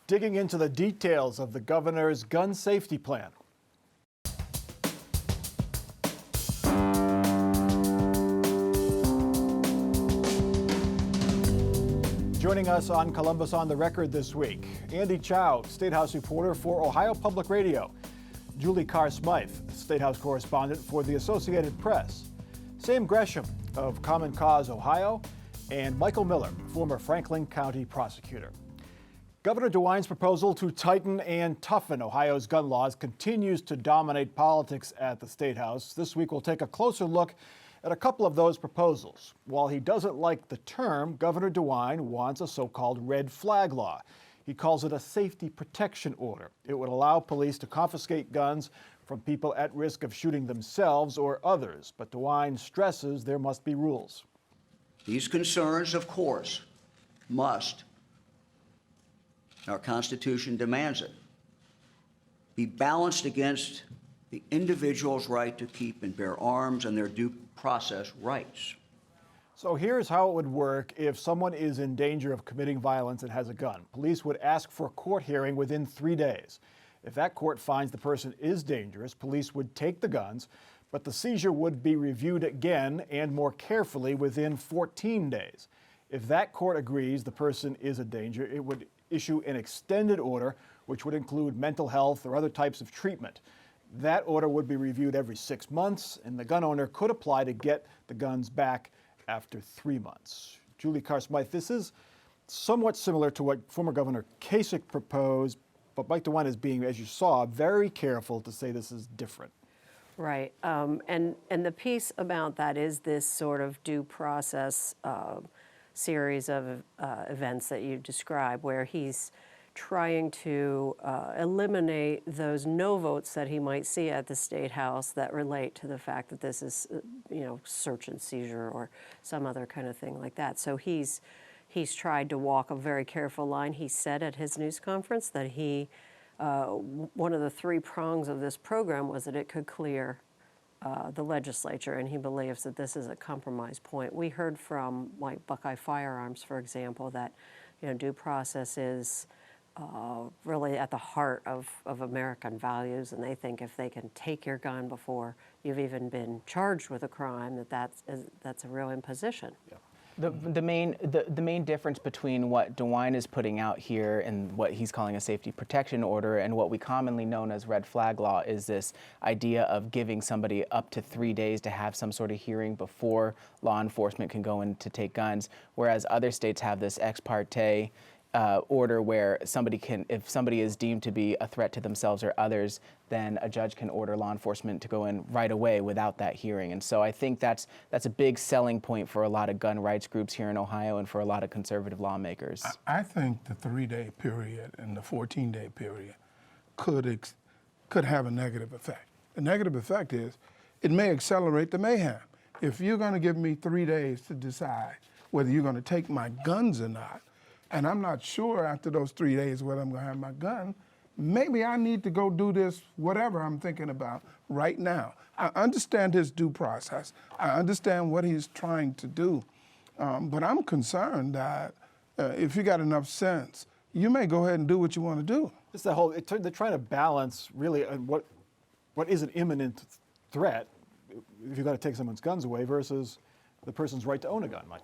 digging into the details of the governor's gun safety plan. Joining us on Columbus on the Record this week, Andy Chow, State House reporter for Ohio Public Radio, Julie Carr-Smythe, State House correspondent for the Associated Press, Sam Gresham of Common Cause Ohio, and Michael Miller, former Franklin County prosecutor. Governor DeWine's proposal to tighten and toughen Ohio's gun laws continues to dominate politics at the State House. This week we'll take a closer look at a couple of those proposals. While he doesn't like the term, Governor DeWine wants a so-called red flag law. He calls it a safety protection order. It would allow police to confiscate guns from people at risk of shooting themselves or others. But DeWine stresses there must be rules. These concerns, of course, must, our Constitution demands it, be balanced against the individual's right to keep and bear arms and their due process rights. So here's how it would work if someone is in danger of committing violence and has a gun. Police would ask for a court hearing within 3 days. If that court finds the person is dangerous, police would take the guns, but the seizure would be reviewed again and more carefully within 14 days. If that court agrees the person is a danger, it would issue an extended order, which would include mental health or other types of treatment. That order would be reviewed every 6 months, and the gun owner could apply to get the guns back after 3 months. Julie Carr-Smythe, this is somewhat similar to what former Governor Kasich proposed, but Mike DeWine is being, as you saw, very careful to say this is different. Right, and the piece about that is this sort of due process series of events that you describe, where he's trying to eliminate those no votes that he might see at the State House that relate to the fact that this is, search and seizure or some other kind of thing like that. So he's tried to walk a very careful line. He said at his news conference that one of the 3 prongs of this program was that it could clear the legislature, and he believes that this is a compromise point. We heard from like Buckeye Firearms, for example, that due process is really at the heart of American values, and they think if they can take your gun before you've even been charged with a crime, that's a real imposition. Yeah. The main difference between what DeWine is putting out here and what he's calling a safety protection order and what we commonly known as red flag law is this idea of giving somebody up to 3 days to have some sort of hearing before law enforcement can go in to take guns, whereas other states have this ex parte order where if somebody is deemed to be a threat to themselves or others, then a judge can order law enforcement to go in right away without that hearing. And so I think that's a big selling point for a lot of gun rights groups here in Ohio and for a lot of conservative lawmakers. I think the 3-day period and the 14-day period could have a negative effect. The negative effect is it may accelerate the mayhem. If you're going to give me 3 days to decide whether you're going to take my guns or not, and I'm not sure after those 3 days whether I'm going to have my gun, maybe I need to go do this, whatever I'm thinking about right now. I understand his due process. I understand what he's trying to do. But I'm concerned that if you got enough sense, you may go ahead and do what you want to do. It's they're trying to balance really what is an imminent threat if you've got to take someone's guns away versus the person's right to own a gun, Mike.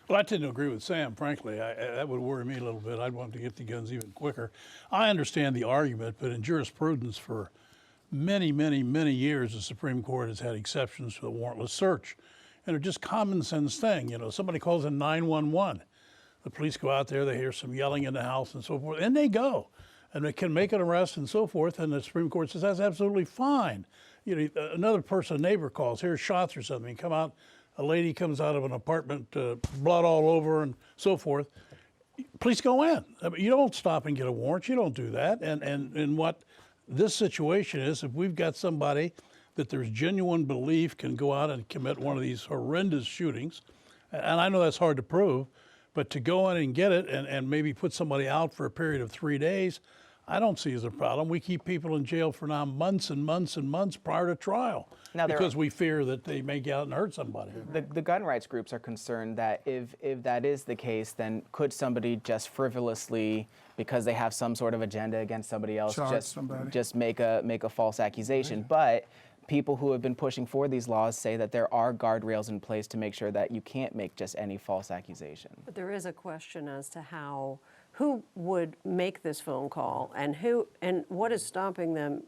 Well, I tend to agree with Sam, frankly. That would worry me a little bit. I'd want to get the guns even quicker. I understand the argument, but in jurisprudence for many, many, many years, the Supreme Court has had exceptions to the warrantless search. And they're just common sense thing. Somebody calls in 911. The police go out there, they hear some yelling in the house and so forth, and they go. And they can make an arrest and so forth, and the Supreme Court says that's absolutely fine. Another person, a neighbor calls, hears shots or something, come out. A lady comes out of an apartment, blood all over and so forth. Police go in. I mean, you don't stop and get a warrant. You don't do that. And what this situation is, if we've got somebody that there's genuine belief can go out and commit one of these horrendous shootings, and I know that's hard to prove, but to go in and get it and maybe put somebody out for a period of 3 days, I don't see as a problem. We keep people in jail for now months and months and months prior to trial Now, there because we fear that they may get out and hurt somebody. The gun rights groups are concerned that if that is the case, then could somebody just frivolously, because they have some sort of agenda against somebody else, Charge somebody. just make a false accusation? But people who have been pushing for these laws say that there are guardrails in place to make sure that you can't make just any false accusation. But there is a question as to who would make this phone call and what is stopping them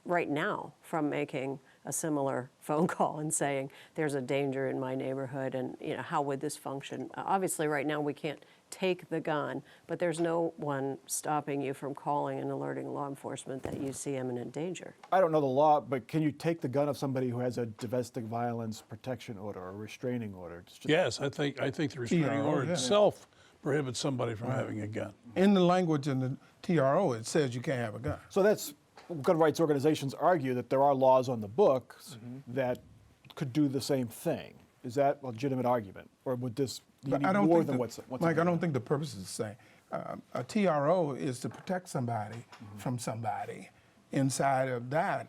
right now from making a similar phone call and saying there's a danger in my neighborhood, and how would this function? Obviously, right now we can't take the gun, but there's no one stopping you from calling and alerting law enforcement that you see imminent danger. I don't know the law, but can you take the gun of somebody who has a domestic violence protection order or restraining order? It's just- Yes, I think the restraining TRO, order yeah. itself prohibits somebody from having a gun. In the language in the TRO, it says you can't have a gun. So that's, gun rights organizations argue that there are laws on the books that could do the same thing. Is that a legitimate argument? Or would this, you But need I don't more think than that- what's Mike, I in don't think the purpose is the same. A TRO is to protect somebody from somebody. Inside of that,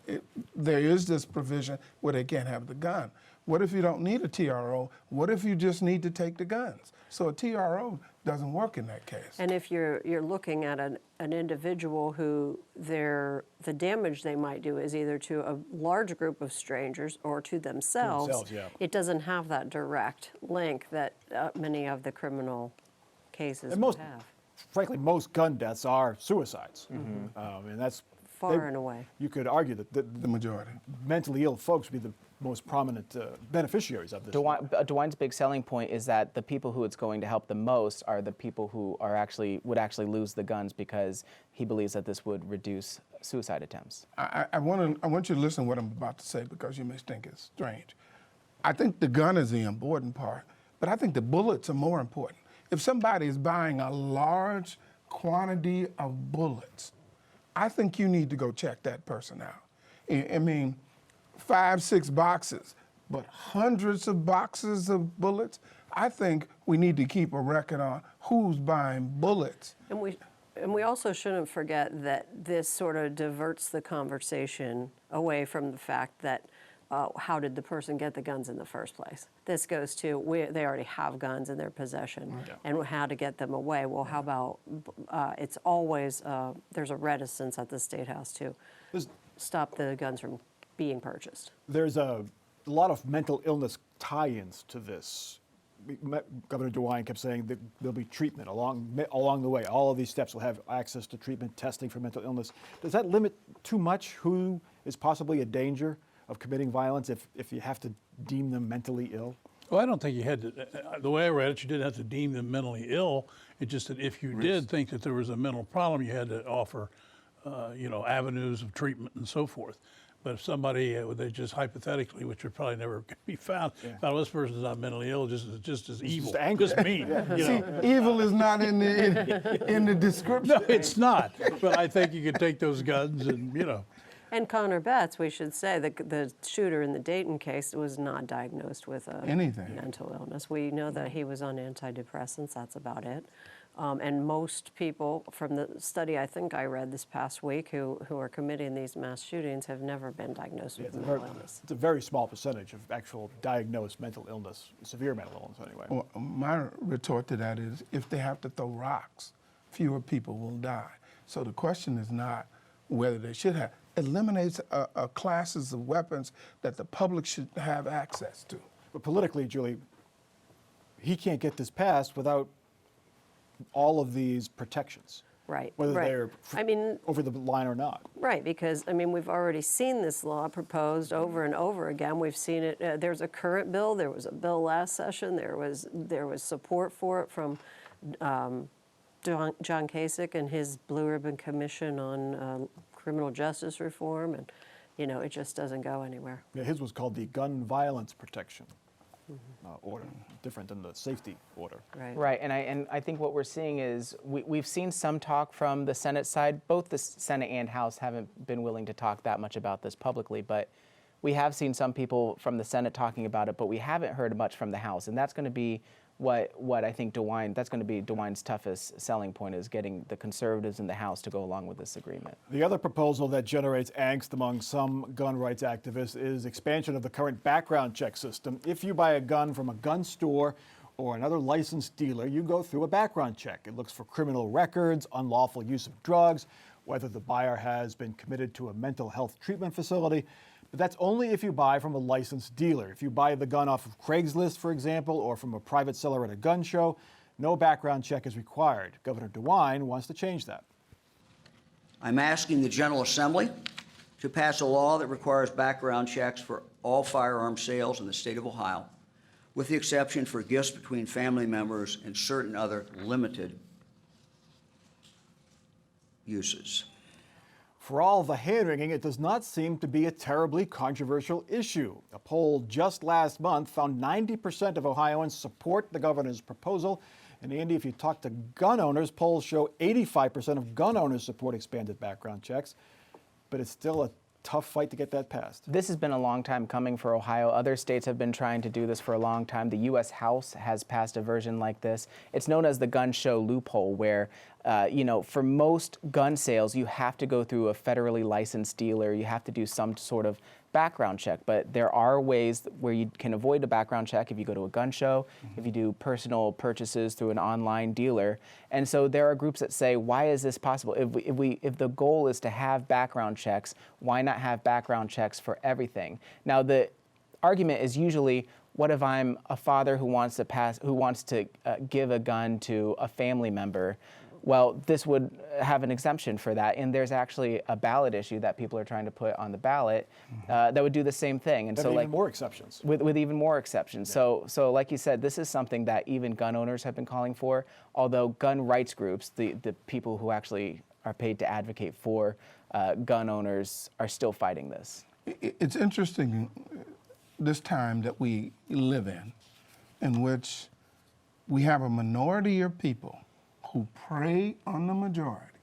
there is this provision where they can't have the gun. What if you don't need a TRO? What if you just need to take the guns? So a TRO doesn't work in that case. And if you're looking at an individual who the damage they might do is either to a large group of strangers or to themselves, yeah. it doesn't have that direct link that many of the criminal cases And would have. Frankly, most gun deaths are suicides. And that's Far and away. You could argue that The majority. mentally ill folks would be the most prominent beneficiaries of this. DeWine's big selling point is that the people who it's going to help the most are the people who would actually lose the guns, because he believes that this would reduce suicide attempts. I want you to listen to what I'm about to say, because you may think it's strange. I think the gun is the important part, but I think the bullets are more important. If somebody is buying a large quantity of bullets, I think you need to go check that person out. I mean, 5, 6 boxes, but hundreds of boxes of bullets. I think we need to keep a record on who's buying bullets. And we also shouldn't forget that this sort of diverts the conversation away from the fact that how did the person get the guns in the first place? This goes to they already have guns in their possession, and how to get them away. Well, how about it's always there's a reticence at the State House to stop the guns from being purchased. There's a lot of mental illness tie-ins to this. Governor DeWine kept saying that there'll be treatment along the way. All of these steps will have access to treatment, testing for mental illness. Does that limit too much who is possibly a danger of committing violence if you have to deem them mentally ill? Well, I don't think you had to, the way I read it, you didn't have to deem them mentally ill. It's just that if you did think that there was a mental problem, you had to offer, avenues of treatment and so forth. But if somebody, they just hypothetically, which would probably never be found, found this person's not mentally ill, just as evil, just angry. just mean. See, evil is not in the description. No, it's not. But I think you could take those guns and, And Connor Betts, we should say, the shooter in the Dayton case was not diagnosed with a Anything. mental illness. We know that he was on antidepressants, that's about it. And most people from the study I think I read this past week who are committing these mass shootings have never been diagnosed with mental illness. It's a very small percentage of actual diagnosed mental illness, severe mental illness anyway. Well, my retort to that is, if they have to throw rocks, fewer people will die. So the question is not whether they should have. Eliminates classes of weapons that the public should have access to. But politically, Julie, he can't get this passed without all of these protections. Right, Whether right. they're I mean, over the line or not. right, because, we've already seen this law proposed over and over again. We've seen it, there's a current bill, there was a bill last session, there was support for it from John Kasich and his Blue Ribbon Commission on criminal justice reform, and, it just doesn't go anywhere. Yeah, his was called the Gun Violence Protection Order, different than the safety order. Right. Right, and I think what we're seeing is we've seen some talk from the Senate side. Both the Senate and House haven't been willing to talk that much about this publicly, but we have seen some people from the Senate talking about it, but we haven't heard much from the House, and that's going to be what I think that's going to be DeWine's toughest selling point, is getting the conservatives in the House to go along with this agreement. The other proposal that generates angst among some gun rights activists is expansion of the current background check system. If you buy a gun from a gun store or another licensed dealer, you go through a background check. It looks for criminal records, unlawful use of drugs, whether the buyer has been committed to a mental health treatment facility. But that's only if you buy from a licensed dealer. If you buy the gun off of Craigslist, for example, or from a private seller at a gun show, no background check is required. Governor DeWine wants to change that. I'm asking the General Assembly to pass a law that requires background checks for all firearm sales in the state of Ohio, with the exception for gifts between family members and certain other limited uses. For all the hand-wringing, it does not seem to be a terribly controversial issue. A poll just last month found 90% of Ohioans support the governor's proposal. And Andy, if you talk to gun owners, polls show 85% of gun owners support expanded background checks. But it's still a tough fight to get that passed. This has been a long time coming for Ohio. Other states have been trying to do this for a long time. The U.S. House has passed a version like this. It's known as the gun show loophole, where for most gun sales, you have to go through a federally licensed dealer. You have to do some sort of background check. But there are ways where you can avoid a background check if you go to a gun show, if you do personal purchases through an online dealer. And so there are groups that say, why is this possible? If the goal is to have background checks, why not have background checks for everything? Now, the argument is usually, what if I'm a father who wants to give a gun to a family member? Well, this would have an exemption for that, and there's actually a ballot issue that people are trying to put on the ballot that would do the same thing. And so, even more exceptions. With even more exceptions. Yeah. So, like you said, this is something that even gun owners have been calling for. Although gun rights groups, the people who actually are paid to advocate for gun owners, are still fighting this. It's interesting this time that we live in which we have a minority of people who prey on the majority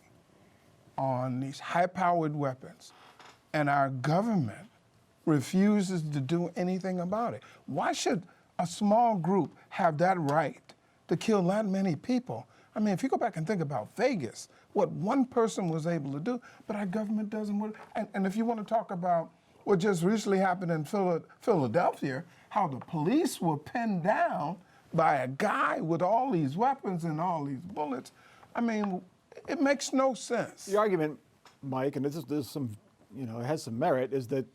on these high-powered weapons, and our government refuses to do anything about it. Why should a small group have that right to kill that many people? I mean, if you go back and think about Vegas, what one person was able to do, but our government doesn't. And if you want to talk about what just recently happened in Philadelphia, how the police were pinned down by a guy with all these weapons and all these bullets. I mean, it makes no sense. The argument, Mike, and this is some, it has some merit, is that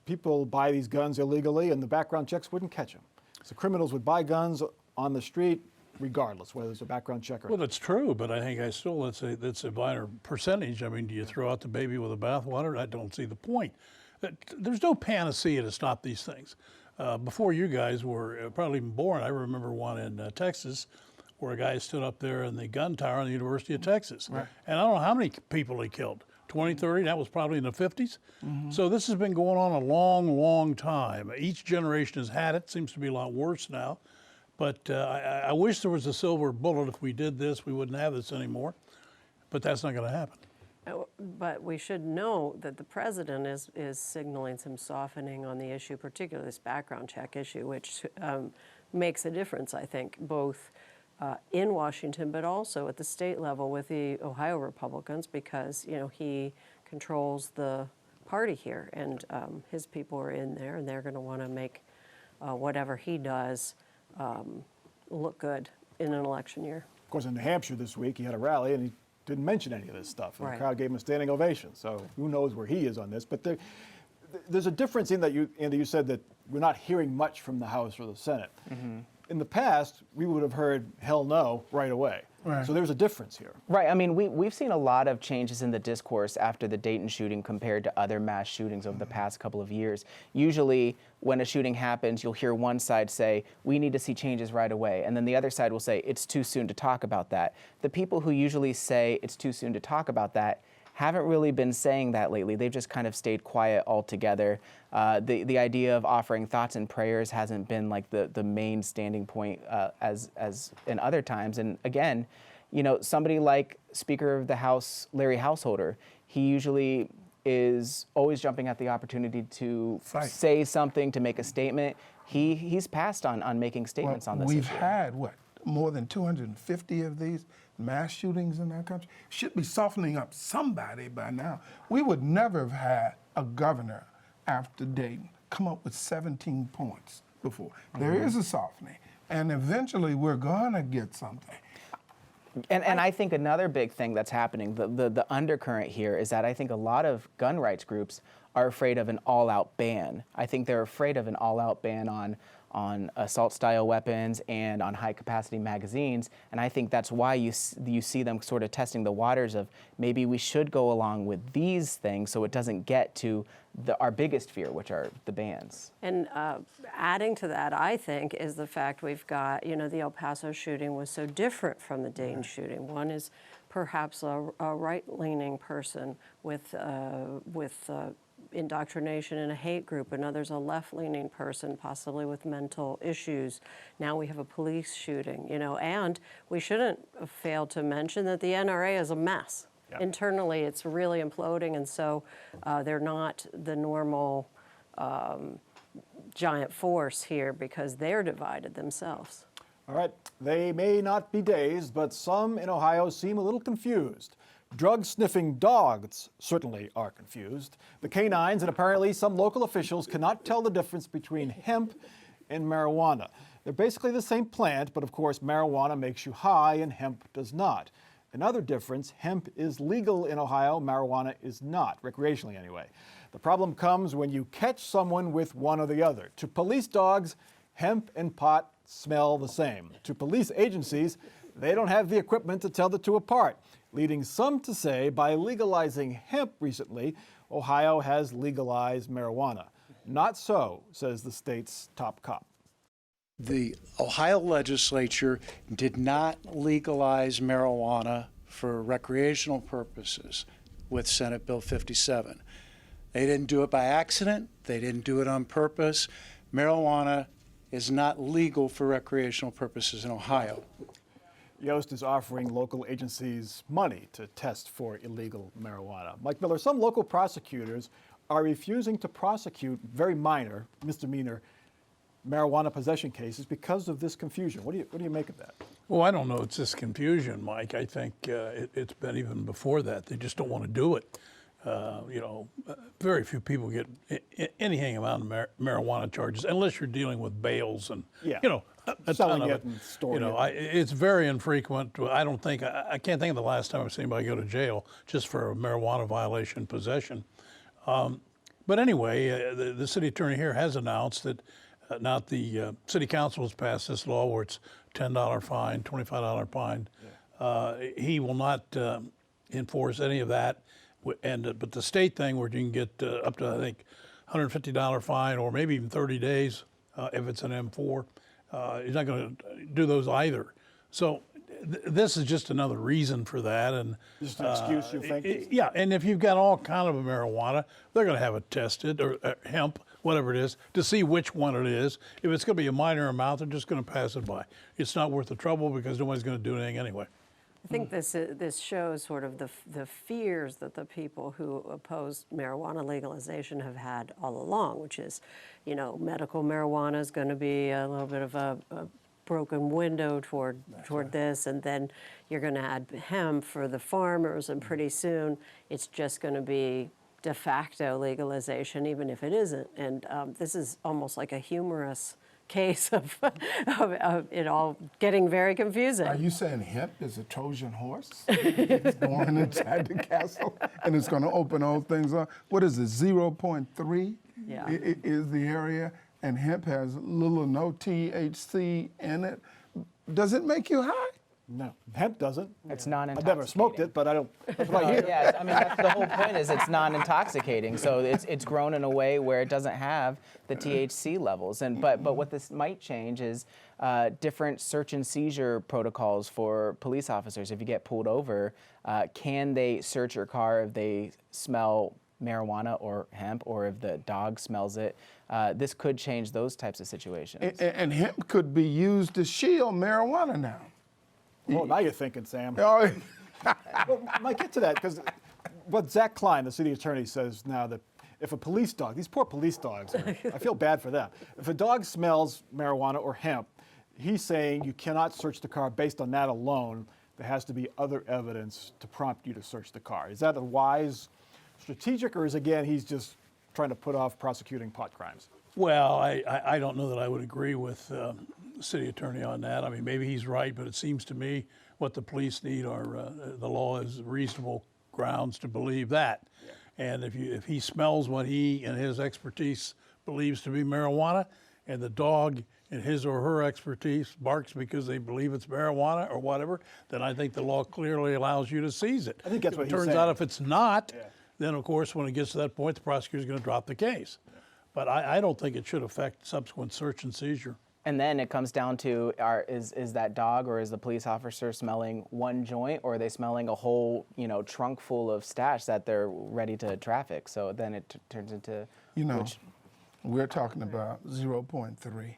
people buy these guns illegally and the background checks wouldn't catch them. So criminals would buy guns on the street regardless, whether there's a background check or not. Well, that's true, but I think that's a minor percentage. I mean, do you throw out the baby with the bathwater? I don't see the point. There's no panacea to stop these things. Before you guys were probably even born, I remember one in Texas where a guy stood up there in the gun tower in the University of Texas. Right. And I don't know how many people he killed, 20, 30, that was probably in the 50s. Mm-hmm. So this has been going on a long, long time. Each generation has had it, seems to be a lot worse now. But I wish there was a silver bullet. If we did this, we wouldn't have this anymore. But that's not going to happen. But we should know that the president is signaling some softening on the issue, particularly this background check issue, which makes a difference, I think, both in Washington, but also at the state level with the Ohio Republicans, because he controls the party here, and his people are in there, and they're going to want to make whatever he does look good in an election year. Of course, in New Hampshire this week, he had a rally, and he didn't mention any of this stuff. And right. The crowd gave him a standing ovation. So who knows where he is on this. But there's a difference in that, Andy, you said that we're not hearing much from the House or the Senate. Mm-hmm. In the past, we would have heard hell no right away. Right. So there's a difference here. Right. I mean, we've seen a lot of changes in the discourse after the Dayton shooting compared to other mass shootings over the past couple of years. Usually, when a shooting happens, you'll hear one side say, we need to see changes right away. And then the other side will say, it's too soon to talk about that. The people who usually say it's too soon to talk about that haven't really been saying that lately. They've just kind of stayed quiet altogether. The idea of offering thoughts and prayers hasn't been like the main standing point as in other times. And again, somebody like Speaker of the House, Larry Householder, he usually is always jumping at the opportunity to say something, to make a statement. He's passed on making statements on this We've issue. had, more than 250 of these mass shootings in our country. Should be softening up somebody by now. We would never have had a governor after Dayton come up with 17 points before. There is a softening, and eventually we're going to get something. And I think another big thing that's happening, the undercurrent here, is that I think a lot of gun rights groups are afraid of an all-out ban. I think they're afraid of an all-out ban on assault-style weapons and on high-capacity magazines, and I think that's why you see them sort of testing the waters of maybe we should go along with these things so it doesn't get to our biggest fear, which are the bans. And adding to that, I think, is the fact we've got, the El Paso shooting was so different from the Dayton shooting. One is perhaps a right-leaning person with indoctrination in a hate group. Another's a left-leaning person, possibly with mental issues. Now we have a police shooting, and we shouldn't fail to mention that the NRA is a mess. Yep. Internally, it's really imploding, and so they're not the normal giant force here because they're divided themselves. All right, they may not be dazed, but some in Ohio seem a little confused. Drug-sniffing dogs certainly are confused. The canines and apparently some local officials cannot tell the difference between hemp and marijuana. They're basically the same plant, but of course marijuana makes you high and hemp does not. Another difference, hemp is legal in Ohio, marijuana is not, recreationally anyway. The problem comes when you catch someone with one or the other. To police dogs, hemp and pot smell the same. To police agencies, they don't have the equipment to tell the two apart, leading some to say by legalizing hemp recently, Ohio has legalized marijuana. Not so, says the state's top cop. The Ohio legislature did not legalize marijuana for recreational purposes with Senate Bill 57. They didn't do it by accident. They didn't do it on purpose. Marijuana is not legal for recreational purposes in Ohio. Yost is offering local agencies money to test for illegal marijuana. Mike Miller, some local prosecutors are refusing to prosecute very minor, misdemeanor marijuana possession cases because of this confusion. What do you make of that? Well, I don't know. It's this confusion, Mike. I think it's been even before that. They just don't want to do it. Very few people get anything amount of marijuana charges unless you're dealing with bales and a ton of it. And storing it. It's very infrequent. I can't think of the last time I've seen anybody go to jail just for a marijuana violation possession. But anyway, the city attorney here has announced that the city council has passed this law where it's $10 fine, $25 fine. Yeah. He will not enforce any of that. But the state thing where you can get up to, I think, $150 fine or maybe even 30 days if it's an M4, he's not going to do those either. So this is just another reason for that. And just an excuse, you think? Yeah, and if you've got all kind of a marijuana, they're going to have it tested, or hemp, whatever it is, to see which one it is. If it's going to be a minor amount, they're just going to pass it by. It's not worth the trouble because nobody's going to do anything anyway. I think this shows sort of the fears that the people who oppose marijuana legalization have had all along, which is, medical marijuana is going to be a little bit of a broken window toward this, and then you're going to add hemp for the farmers, and pretty soon it's just going to be de facto legalization, even if it isn't. And this is almost like a humorous case of it all getting very confusing. Are you saying hemp is a Trojan horse? It's going inside the castle and it's going to open all things up? What is it, 0.3 is the area, and hemp has little or no THC in it. Does it make you high? No, hemp doesn't. It's non-intoxicating. I've never smoked it, but I don't. That's what I hear. Yeah, I mean, that's the whole point is it's non-intoxicating. So it's grown in a way where it doesn't have the THC levels. But what this might change is different search and seizure protocols for police officers. If you get pulled over, can they search your car if they smell marijuana or hemp, or if the dog smells it? This could change those types of situations. And hemp could be used to shield marijuana now. Well, now you're thinking, Sam. Oh, Well, I might get to that because what Zach Klein, the city attorney, says now that if a police dog, these poor police dogs, I feel bad for them. If a dog smells marijuana or hemp, he's saying you cannot search the car based on that alone. There has to be other evidence to prompt you to search the car. Is that a wise strategic, or is, again, he's just trying to put off prosecuting pot crimes? Well, I don't know that I would agree with the city attorney on that. I mean, maybe he's right, but it seems to me what the police need are, the law is reasonable grounds to believe that. And if he smells what he and his expertise believes to be marijuana, and the dog in his or her expertise barks because they believe it's marijuana or whatever, then I think the law clearly allows you to seize it. I think that's If what it he's turns saying. out if it's not, then of course when it gets to that point, the prosecutor's going to drop the case. But I don't think it should affect subsequent search and seizure. And then it comes down to, is that dog or is the police officer smelling one joint, or are they smelling a whole, trunk full of stash that they're ready to traffic? So then it turns into, We're talking about 0.3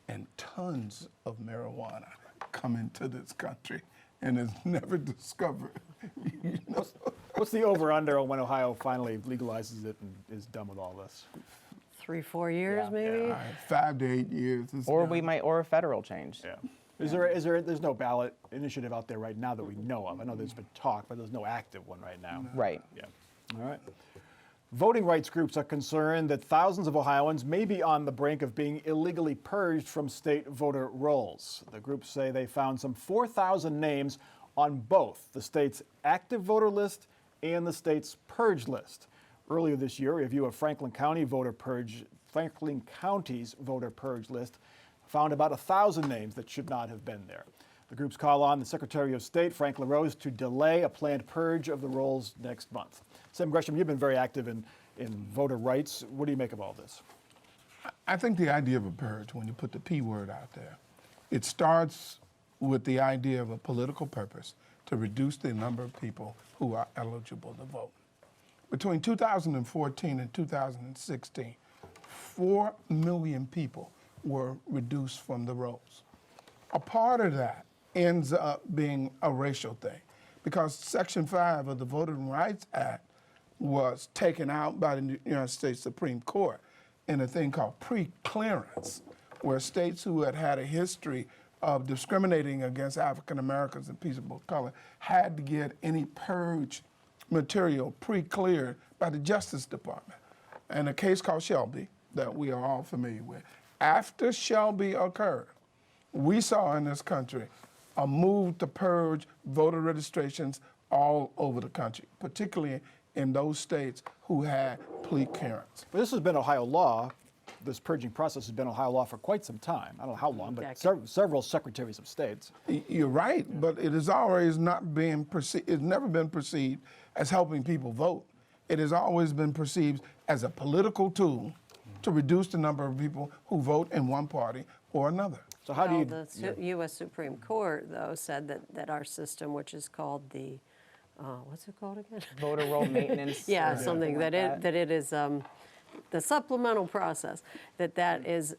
and tons of marijuana come into this country and is never discovered. What's the over-under on when Ohio finally legalizes it and is done with all this? 3-4 years, maybe? 5 to 8 years. or a federal change. Yeah. There's no ballot initiative out there right now that we know of. I know there's been talk, but there's no active one right now. Right. Yeah. All right. Voting rights groups are concerned that thousands of Ohioans may be on the brink of being illegally purged from state voter rolls. The groups say they found some 4,000 names on both the state's active voter list and the state's purge list. Earlier this year, a review of Franklin County's voter purge list found about 1,000 names that should not have been there. The groups call on the Secretary of State, Frank LaRose, to delay a planned purge of the rolls next month. Sam Gresham, you've been very active in voter rights. What do you make of all this? I think the idea of a purge, when you put the P word out there, it starts with the idea of a political purpose to reduce the number of people who are eligible to vote. Between 2014 and 2016, 4 million people were reduced from the rolls. A part of that ends up being a racial thing, because Section 5 of the Voting Rights Act was taken out by the United States Supreme Court in a thing called pre-clearance, where states who had had a history of discriminating against African Americans and people of color had to get any purge material pre-cleared by the Justice Department. And a case called Shelby that we are all familiar with. After Shelby occurred, we saw in this country a move to purge voter registrations all over the country, particularly in those states who had plea clearance. But this has been Ohio law. This purging process has been Ohio law for quite some time. I don't know how long, but several secretaries of states. You're right, but it has always not been perceived, it's never been perceived as helping people vote. It has always been perceived as a political tool to reduce the number of people who vote in one party or another. So how do you? The U.S. Supreme Court, though, said that our system, which is called the, what's it called again? Voter roll maintenance. Yeah, or something like that it is the supplemental process, that is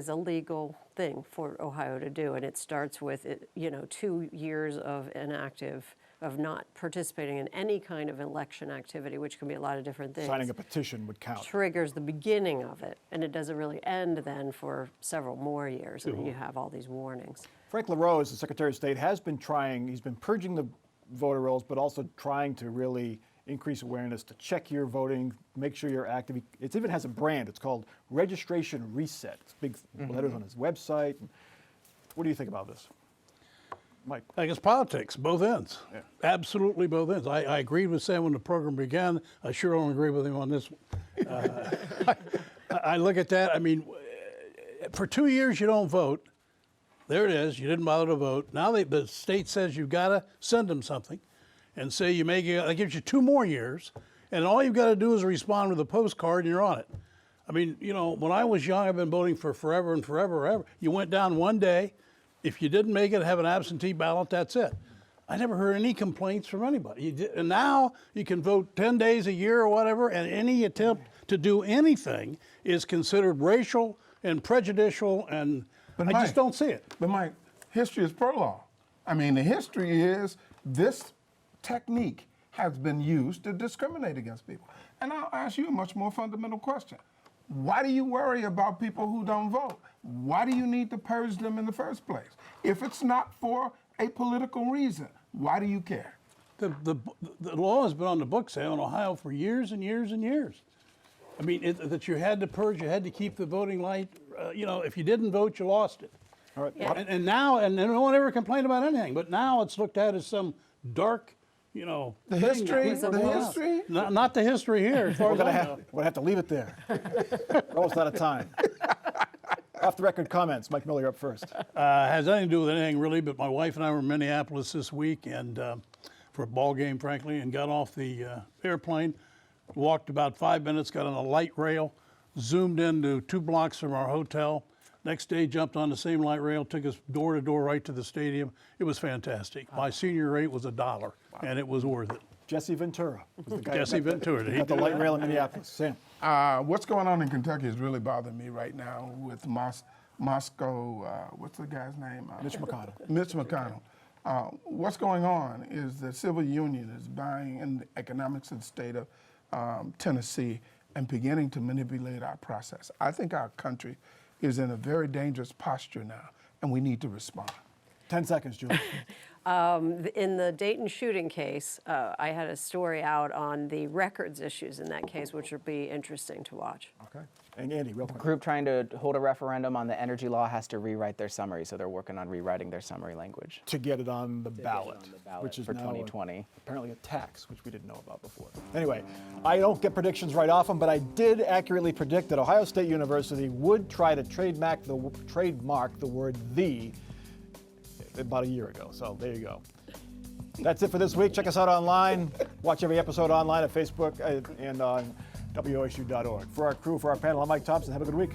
a legal thing for Ohio to do, and it starts with 2 years of not participating in any kind of election activity, which can be a lot of different things. Signing a petition would count. Triggers the beginning of it, and it doesn't really end then for several more years, and you have all these warnings. Frank LaRose, the Secretary of State, has been he's been purging the voter rolls, but also trying to really increase awareness to check your voting, make sure you're active. It even has a brand. It's called Registration Reset. It's big letters on his website. What do you think about this? Mike? I guess politics, both ends. Yeah. Absolutely both ends. I agreed with Sam when the program began. I sure don't agree with him on this one. I look at that. I mean, for 2 years you don't vote. There it is. You didn't bother to vote. Now the state says you've got to send them something, and say that gives you 2 more years, and all you've got to do is respond with a postcard and you're on it. I mean, when I was young, I've been voting for forever and forever. You went down one day. If you didn't make it, have an absentee ballot, that's it. I never heard any complaints from anybody. And now you can vote 10 days a year or whatever, and any attempt to do anything is considered racial and prejudicial, and I just don't see it. But Mike, history is prologue. I mean, the history is this technique has been used to discriminate against people. And I'll ask you a much more fundamental question. Why do you worry about people who don't vote? Why do you need to purge them in the first place? If it's not for a political reason, why do you care? The law has been on the books, Sam, in Ohio for years and years and years. I mean, that you had to purge, you had to keep the voting light. If you didn't vote, you lost it. All right. Yeah. And now, and no one ever complained about anything, but now it's looked at as some dark, The thing history, that people the want. history. Not the history here, as far We're as gonna I know. have, we're gonna have to leave it there. We're almost out of time. Off the record comments. Mike Miller, you're up first. Has nothing to do with anything really, but my wife and I were in Minneapolis this week and for a ball game, frankly, and got off the airplane, walked about 5 minutes, got on a light rail, zoomed into 2 blocks from our hotel. Next day, jumped on the same light rail, took us door to door right to the stadium. It was fantastic. My senior rate was $1, and it was worth it. Jesse Ventura was the guy Jesse who Ventura. Did he got the do light that? rail in Minneapolis. Sam. What's going on in Kentucky is really bothering me right now with Moscow, what's the guy's name? Mitch McConnell. Mitch McConnell. What's going on is the civil union is buying in the economics of the state of Tennessee and beginning to manipulate our process. I think our country is in a very dangerous posture now, and we need to respond. 10 seconds, Julie. In the Dayton shooting case, I had a story out on the records issues in that case, which would be interesting to watch. Okay. And Andy, real quick. Group trying to hold a referendum on the energy law has to rewrite their summary, so they're working on rewriting their summary language. To get it on the ballot, on the ballot which is for now 2020. apparently a tax, which we didn't know about before. Anyway, I don't get predictions right often, but I did accurately predict that Ohio State University would try to trademark the word "the" about a year ago. So there you go. That's it for this week. Check us out online. Watch every episode online at Facebook and on WOSU.org. For our crew, for our panel, I'm Mike Thompson. Have a good week.